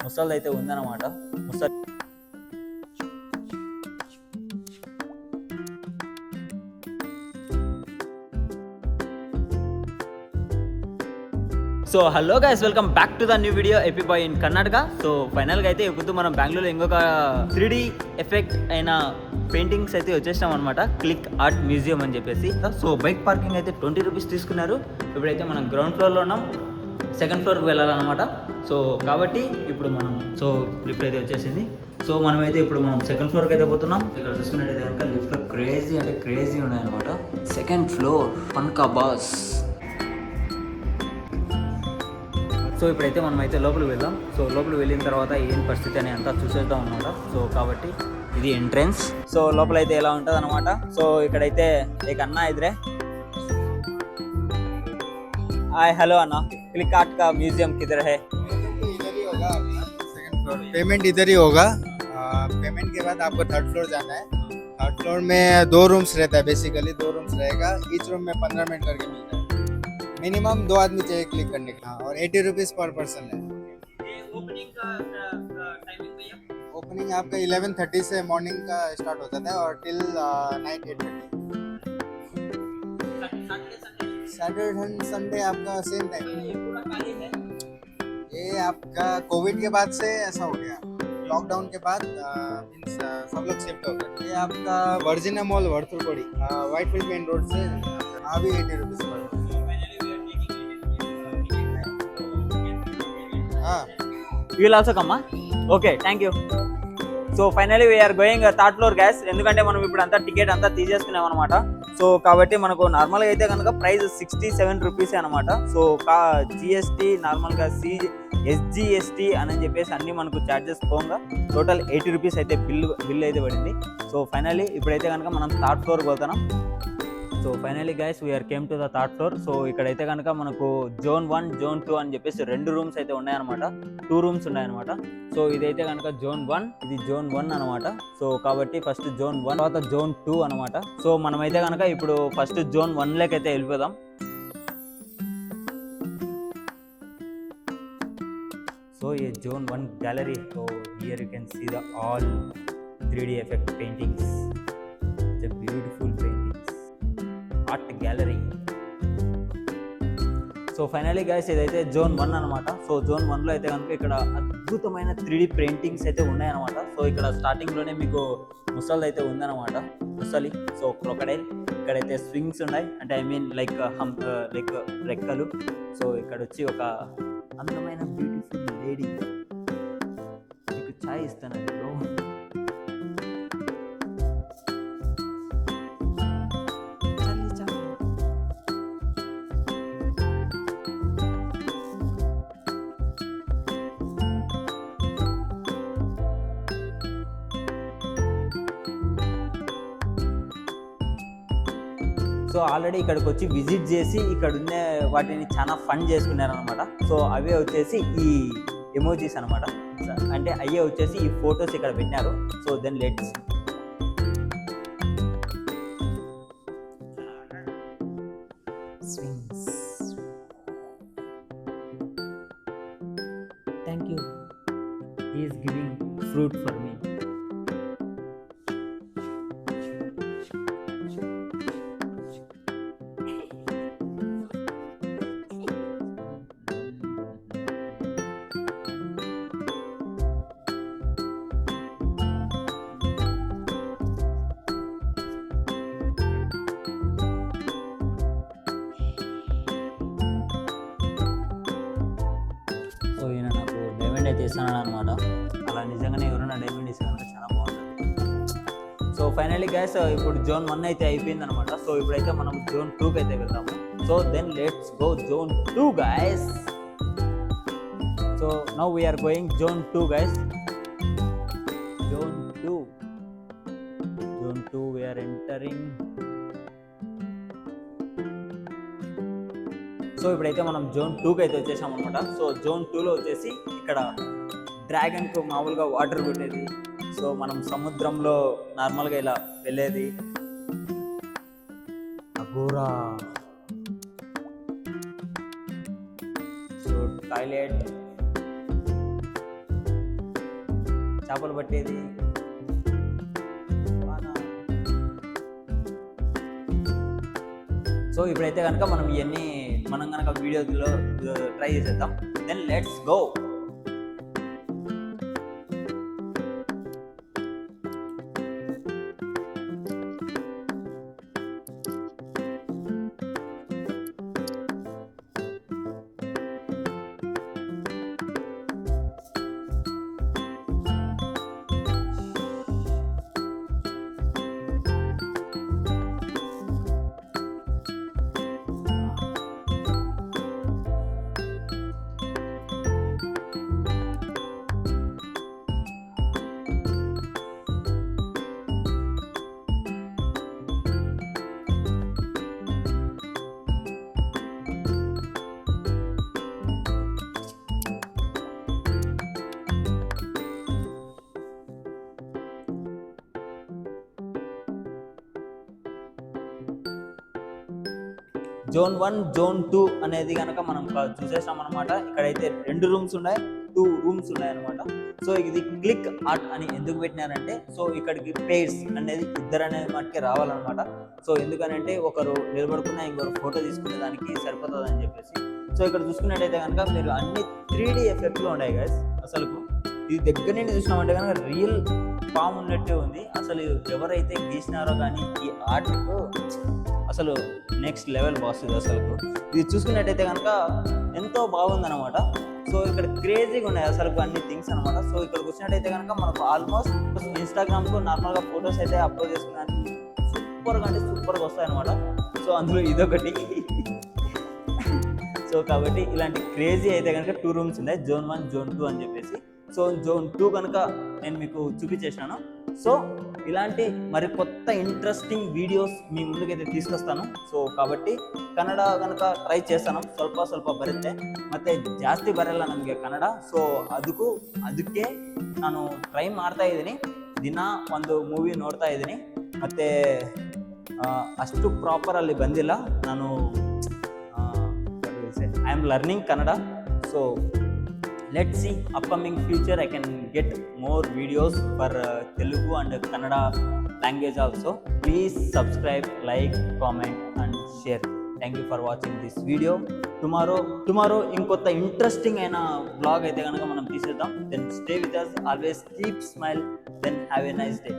ముసలిది అయితే ఉందన్నమాట. ముసలి so hello guys, welcome back to the new video ఎపీ boy in Karnataka. So ఫైనల్గా అయితే ఇప్పుడు మనం బెంగళూరులో ఇంకొక 3D ఎఫెక్ట్ అయిన పెయింటింగ్స్ అయితే వచ్చేసినాం అనమాట, క్లిక్ ఆర్ట్ మ్యూజియం అని చెప్పేసి. సో బైక్ పార్కింగ్ అయితే 20 రూపీస్ తీసుకున్నారు. ఇప్పుడైతే మనం గ్రౌండ్ ఫ్లోర్లో ఉన్నాం, సెకండ్ ఫ్లోర్కి వెళ్ళాలన్నమాట. సో కాబట్టి ఇప్పుడైతే వచ్చేసింది. సో మనమైతే ఇప్పుడు మనం సెకండ్ ఫ్లోర్కి అయితే పోతున్నాం. ఇక్కడ చూసుకున్నట్టయితే కనుక లిఫ్ట్లో క్రేజీ ఉన్నాయన్నమాట. సెకండ్ ఫ్లోర్ ఫన్ కా బాస్. సో ఇప్పుడైతే మనం అయితే లోపలికి వెళ్దాం. సో లోపలికి వెళ్ళిన తర్వాత ఏం పరిస్థితి అని అంతా చూసేద్దాం అనమాట. సో కాబట్టి ఇది ఎంట్రెన్స్. సో లోపలైతే ఎలా ఉంటుంది అనమాట. సో ఇక్కడైతే एक अन्ना इधर है. हाय हेलो अन्ना, क्लिक आर्ट का म्यूजियम किधर है? इधर ही होगा, सेकंड फ्लोर पेमेंट इधर ही होगा. पेमेंट के बाद आपको थर्ड फ्लोर जाना है. थर्ड फ्लोर में 2 रूम्स रहता है, बेसिकली 2 रूम्स रहेगा. ईच रूम में 15 मिनट करके मिलता है. मिनिमम 2 आदमी चाहिए क्लिक करने का, और 80 रुपीज पर पर्सन है. ओपनिंग का टाइमिंग भैया? ओपनिंग आपका 11:30 से मॉर्निंग का स्टार्ट हो जाता है और टिल नाइट 8:30. सैटरडे संडे आपका सेम टाइम. ये आपका कोविड के बाद से ऐसा हो गया, लॉकडाउन के बाद सब लोग शिफ्ट हो गए. ये आपका Virginia mall Varthurkodi, Whitefield main road से अभी 80 rupees per. You will also come, okay, thank you. So finally we're going third floor guys. ఎందుకంటే మనం ఇప్పుడు అంతా టికెట్ అంతా తీసేసుకున్నాం అనమాట. సో కాబట్టి మనకు నార్మల్గా అయితే కనుక ప్రైస్ 67 రూపీసే అనమాట. సో జిఎస్టీ నార్మల్గా ఎస్జిఎస్టీ అని చెప్పేసి అన్ని మనకు ఛార్జెస్ పోగా టోటల్ 80 రూపీస్ అయితే బిల్ అయితే పడింది. సో ఫైనలీ ఇప్పుడైతే కనుక మనం థర్డ్ ఫ్లోర్కి పోతున్నాం. So finally guys we're came to the third floor. So ఇక్కడైతే కనుక మనకు జోన్ 1 జోన్ 2 అని చెప్పేసి 2 రూమ్స్ అయితే ఉన్నాయన్నమాట. 2 రూమ్స్ ఉన్నాయన్నమాట. సో ఇదైతే కనుక జోన్ 1, ఇది జోన్ 1 అనమాట. సో కాబట్టి ఫస్ట్ జోన్ 1 తర్వాత జోన్ 2 అనమాట. సో మనమైతే కనుక ఇప్పుడు ఫస్ట్ జోన్ 1 లోకి అయితే వెళ్ళిపోదాం. సో ఈ zone 1 gallery. So here you can see the all 3D effect paintings. It's a beautiful paintings art gallery. So finally guys ఇదైతే జోన్ 1 అనమాట. సో జోన్ 1లో అయితే కనుక ఇక్కడ అద్భుతమైన 3D పెయింటింగ్స్ అయితే ఉన్నాయన్నమాట. సో ఇక్కడ స్టార్టింగ్లోనే మీకు ముసలి అయితే ఉందన్నమాట, ముసలి. So crocodile. ఇక్కడైతే స్వింగ్స్ ఉన్నాయి, అంటే ఐ మీన్ లైక్ రెక్కలు. సో ఇక్కడ వచ్చి ఒక అందమైన బ్యూటిఫుల్ లేడీ మీకు ఛాయ్ ఇస్తానండి బ్రో. సో ఆల్రెడీ ఇక్కడికి వచ్చి విజిట్ చేసి ఇక్కడ ఉన్న వాటిని చాలా ఫన్ చేసుకున్నారనమాట. సో అవే వచ్చేసి ఈ ఎమోజీస్ అనమాట, అంటే అయ్యే వచ్చేసి ఈ ఫొటోస్ ఇక్కడ పెట్టినారు. So then let's swings. Thank you, he is giving fruit for me. So ఈయన నాకు డైమండ్ అయితే ఇస్తాను అనమాట. అలా నిజంగానే ఎవరైనా డైమండ్ ఇస్తారంటే చాలా బాగుంటుంది. సో ఫైనలీ గ్యాస్ ఇప్పుడు జోన్ 1 అయితే అయిపోయింది అనమాట. సో ఇప్పుడైతే మనం జోన్ 2కి అయితే వెళ్దాము. So then let's go zone 2 guys. So now we're going zone 2 guys. Zone 2 we're entering. So ఇప్పుడైతే మనం జోన్ 2కి అయితే వచ్చేసాం అనమాట. సో జోన్ 2లో వచ్చేసి ఇక్కడ డ్రాగన్కు మామూలుగా వాటర్ పెట్టేది. సో మనం సముద్రంలో నార్మల్గా ఇలా వెళ్ళేది. అగోరా. So toilet. చేపలు పట్టేది సో ఇప్పుడైతే కనుక మనం ఇవన్నీ మనం కనుక వీడియోలో ట్రై చేసేద్దాం. Then let's go. Zone 1 zone 2 అనేది కనుక మనం చూసేసాం అనమాట. ఇక్కడైతే 2 రూమ్స్ ఉన్నాయి, 2 రూమ్స్ ఉన్నాయి అనమాట. సో ఇది క్లిక్ ఆర్ట్ అని ఎందుకు పెట్టినారంటే సో ఇక్కడికి పేర్స్ అనేది ఇద్దరు అనేది మటుకే రావాలన్నమాట. సో ఎందుకనంటే ఒకరు నిలబడుకున్న ఇంకొకరు ఫోటో తీసుకునే దానికి సరిపోతుంది అని చెప్పేసి. సో ఇక్కడ చూసుకున్నట్టయితే కనుక మీరు అన్ని 3D ఎఫెక్ట్లు ఉన్నాయి గైస్. అసలు ఇది దగ్గర నుండి చూసినామంటే కనుక రియల్ పాము ఉన్నట్టే ఉంది. అసలు ఎవరైతే గీసినారో కానీ ఈ ఆర్ట్కు అసలు నెక్స్ట్ లెవెల్ బాస్తుంది. అసలు ఇది చూసుకున్నట్టయితే కనుక ఎంతో బాగుందన్నమాట. సో ఇక్కడ క్రేజీగా ఉన్నాయి అసలు అన్ని థింగ్స్ అనమాట. సో ఇక్కడికి వచ్చినట్టయితే కనుక మనకు ఆల్మోస్ట్ ఇన్స్టాగ్రామ్కు నార్మల్గా ఫొటోస్ అయితే అప్లోడ్ చేసుకున్నాను, సూపర్గా అంటే సూపర్గా వస్తాయన్నమాట. సో అందులో ఇదొకటి. సో కాబట్టి ఇలాంటి క్రేజీ అయితే కనుక 2 రూమ్స్ ఉన్నాయి, జోన్ 1 జోన్ 2 అని చెప్పేసి. సో జోన్ 2 కనుక నేను మీకు చూపించేసాను. సో ఇలాంటి మరి కొత్త ఇంట్రెస్టింగ్ వీడియోస్ మీ ಮುಂದಕ್ಕೆ తీసుకొస్తాను. ಸೊ కాబట్టి ಕನ್ನಡ ಕనుಕ ಟ್ರೈ చేస్తాను. ಸ್ವಲ್ಪ ಬರುತ್ತೆ ಮತ್ತೆ ಜಾಸ್ತಿ ಬರಲ್ಲ ನನಗೆ ಕನ್ನಡ. ಸೊ ಅದಕ್ಕೆ ನಾನು ಟ್ರೈ ಮಾಡ್ತಾ ಇದ್ದೀನಿ. ದಿನ ಒಂದು ಮೂವಿ ನೋಡ್ತಾ ಇದ್ದೀನಿ. ಮತ್ತೆ ಅಷ್ಟು ಪ್ರಾಪರ್ ಅಲ್ಲಿ ಬಂದಿಲ್ಲ ನಾನು. I am learning Kannada. So let's see upcoming future I can get more videos for Telugu and Kannada language also. Please subscribe, like, comment and share. Thank you for watching this video. Tomorrow inkotta interesting aina vlog aithe ganaka manam teeseddam. Then stay with us, always keep smile, then have a nice day.